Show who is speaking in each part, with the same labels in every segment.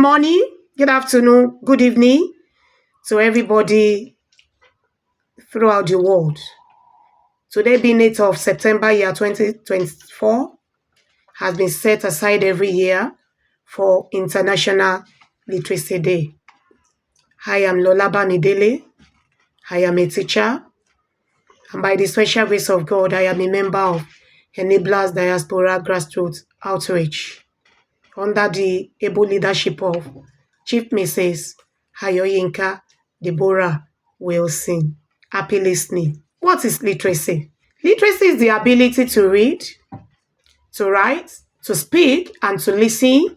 Speaker 1: morning, good afternoon, good evening to everybody throughout the world. Today being 8th of September year 2024 has been set aside every year for International Literacy Day. I am Lola Bamidele. I am a teacher, and by the special grace of God, I am a member of Enablers Diaspora Grassroots Outreach under the able leadership of Chief Mrs Ayoyinka Deborah Wilson. Happy listening. What is literacy? Literacy is the ability to read, to write, to speak, and to listen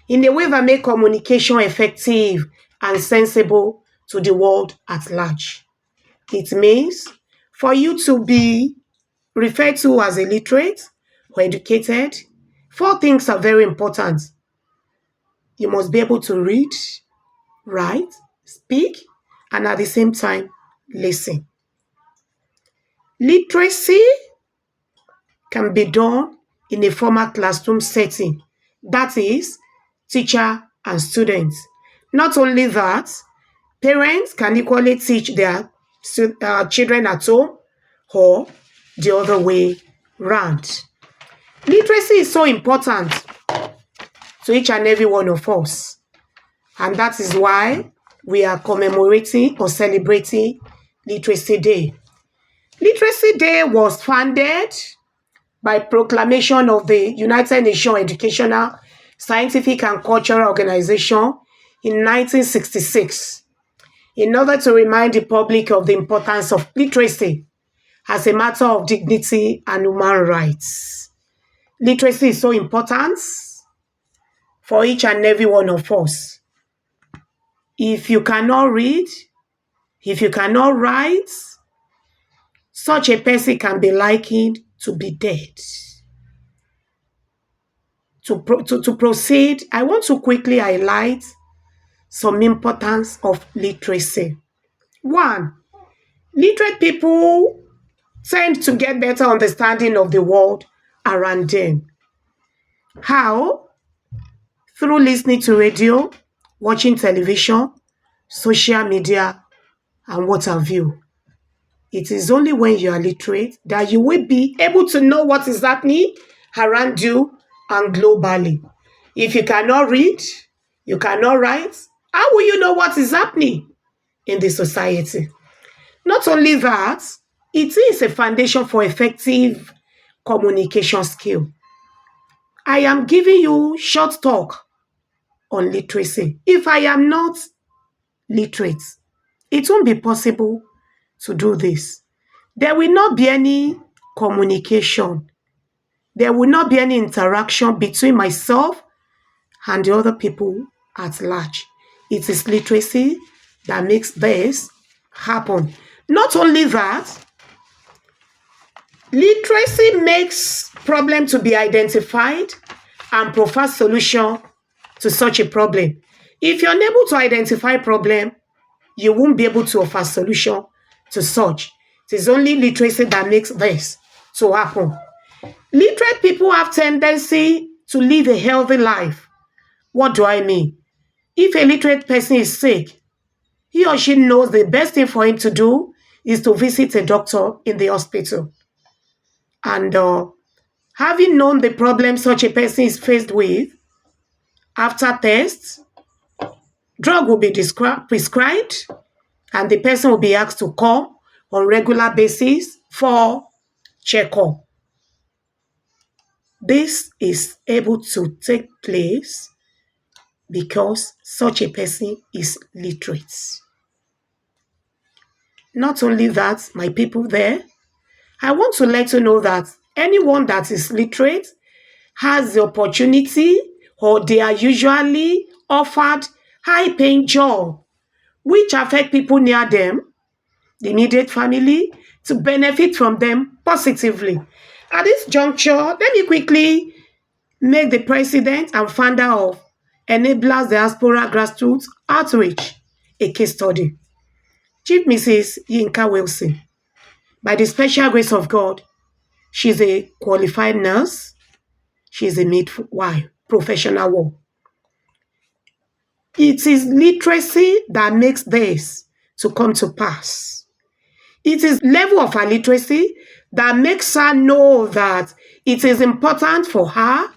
Speaker 1: in a way that makes communication effective and sensible to the world at large. It means for you to be referred to as a literate or educated, 4 things are very important. You must be able to read, write, speak, and at the same time, listen. Literacy can be done in a formal classroom setting, that is, teacher and students. Not only that, parents can equally teach their children at home or the other way round. Literacy is so important to each and every one of us, and that is why we are commemorating or celebrating Literacy Day. Literacy Day was founded by proclamation of the United Nations Educational, Scientific and Cultural Organization in 1966 in order to remind the public of the importance of literacy as a matter of dignity and human rights. Literacy is so important for each and every one of us. If you cannot read, if you cannot write, such a person can be likened to be dead. To proceed, I want to quickly highlight some importance of literacy. 1, literate people tend to get better understanding of the world around them. How? Through listening to radio, watching television, social media, and what have you. It is only when you are literate that you will be able to know what is happening around you and globally. If you cannot read, you cannot write, how will you know what is happening in the society? Not only that, it is a foundation for effective communication skill. I am giving you short talk on literacy. If I am not literate, it won't be possible to do this. There will not be any communication. There will not be any interaction between myself and the other people at large. It is literacy that makes this happen. Not only that, literacy makes problem to be identified and provide solution to such a problem. If you're unable to identify problem, you won't be able to offer solution to such. It is only literacy that makes this to happen. Literate people have tendency to live a healthy life. What do I mean? If a literate person is sick, he or she knows the best thing for him to do is to visit a doctor in the hospital. And having known the problem such a person is faced with, after tests, drug will be prescribed, and the person will be asked to come on regular basis for checkup. This is able to take place because such a person is literate. Not only that, my people there, I want to let you know that anyone that is literate has the opportunity, or they are usually offered high-paying job, which affect people near them, the immediate family, to benefit from them positively. At this juncture, let me quickly make the president and founder of Enablers Diaspora Grassroots Outreach a case study. Chief Mrs Yinka Wilson. By the special grace of God, she's a qualified nurse. She's a midwife, professional one. It is literacy that makes this to come to pass. It is level of her literacy that makes her know that it is important for her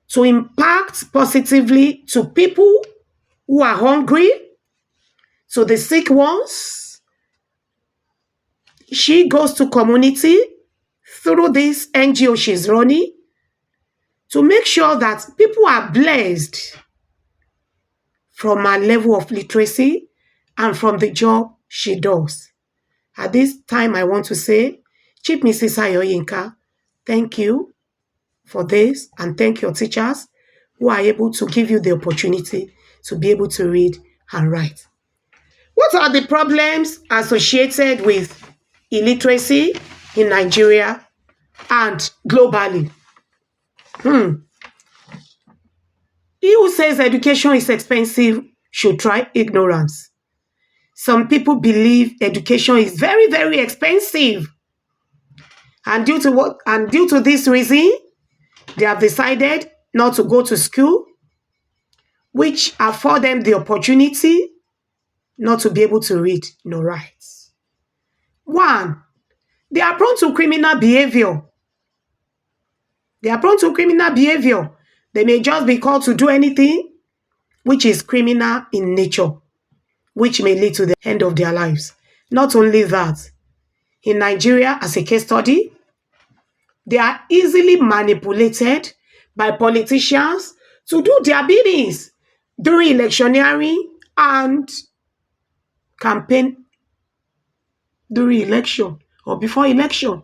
Speaker 1: to impact positively to people who are hungry, to the sick ones. She goes to community through this NGO she's running to make sure that people are blessed from her level of literacy and from the job she does. At this time, I want to say, Chief Mrs. Ayoyinka, thank you for this, and thank your teachers who are able to give you the opportunity to be able to read and write. What are the problems associated with illiteracy in Nigeria and globally? He who says education is expensive should try ignorance. Some people believe education is very, very expensive. And due to this reason, they have decided not to go to school, which afford them the opportunity not to be able to read nor write. One, they are prone to criminal behavior. They may just be called to do anything which is criminal in nature, which may lead to the end of their lives. Not only that, in Nigeria, as a case study, they are easily manipulated by politicians to do their biddings during electioneering and campaign during election or before election.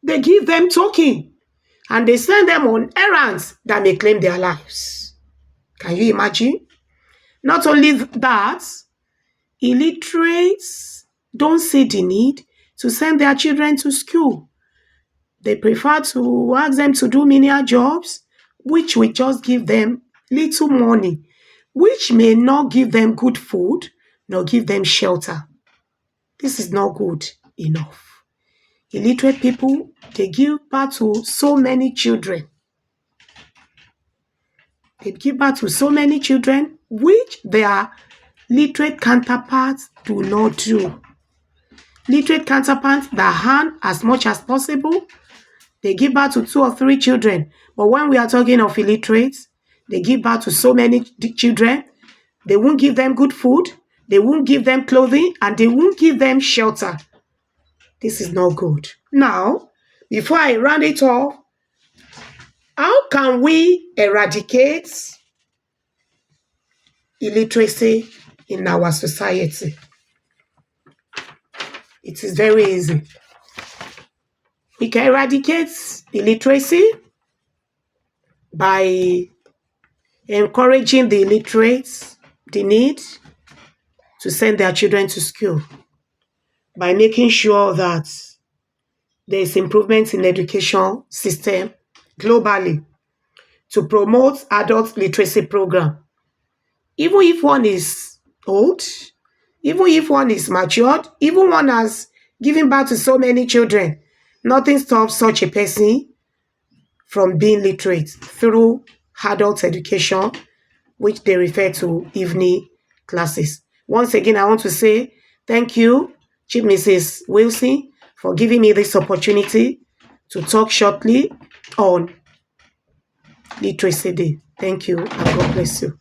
Speaker 1: They give them token and they send them on errands that may claim their lives. Can you imagine? Not only that, illiterates don't see the need to send their children to school. They prefer to ask them to do menial jobs, which will just give them little money, which may not give them good food, nor give them shelter. This is not good enough. Illiterate people, they give birth to so many children. They give birth to so many children, which their literate counterparts do not do. Literate counterparts that earn as much as possible, they give birth to 2 or 3 children. But when we are talking of illiterates, they give birth to so many children, they won't give them good food, they won't give them clothing, and they won't give them shelter. This is not good. Now, before I round it off, how can we eradicate illiteracy in our society? It is very easy. We can eradicate illiteracy by encouraging the illiterates the need to send their children to school, by making sure that there is improvement in the education system globally to promote adult literacy program. Even if one is old, even if one is matured, even one has given birth to so many children, nothing stops such a person from being literate through adult education, which they refer to evening classes. Once again, I want to say thank you, Chief Mrs. Wilson, for giving me this opportunity to talk shortly on Literacy Day. Thank you, and God bless you.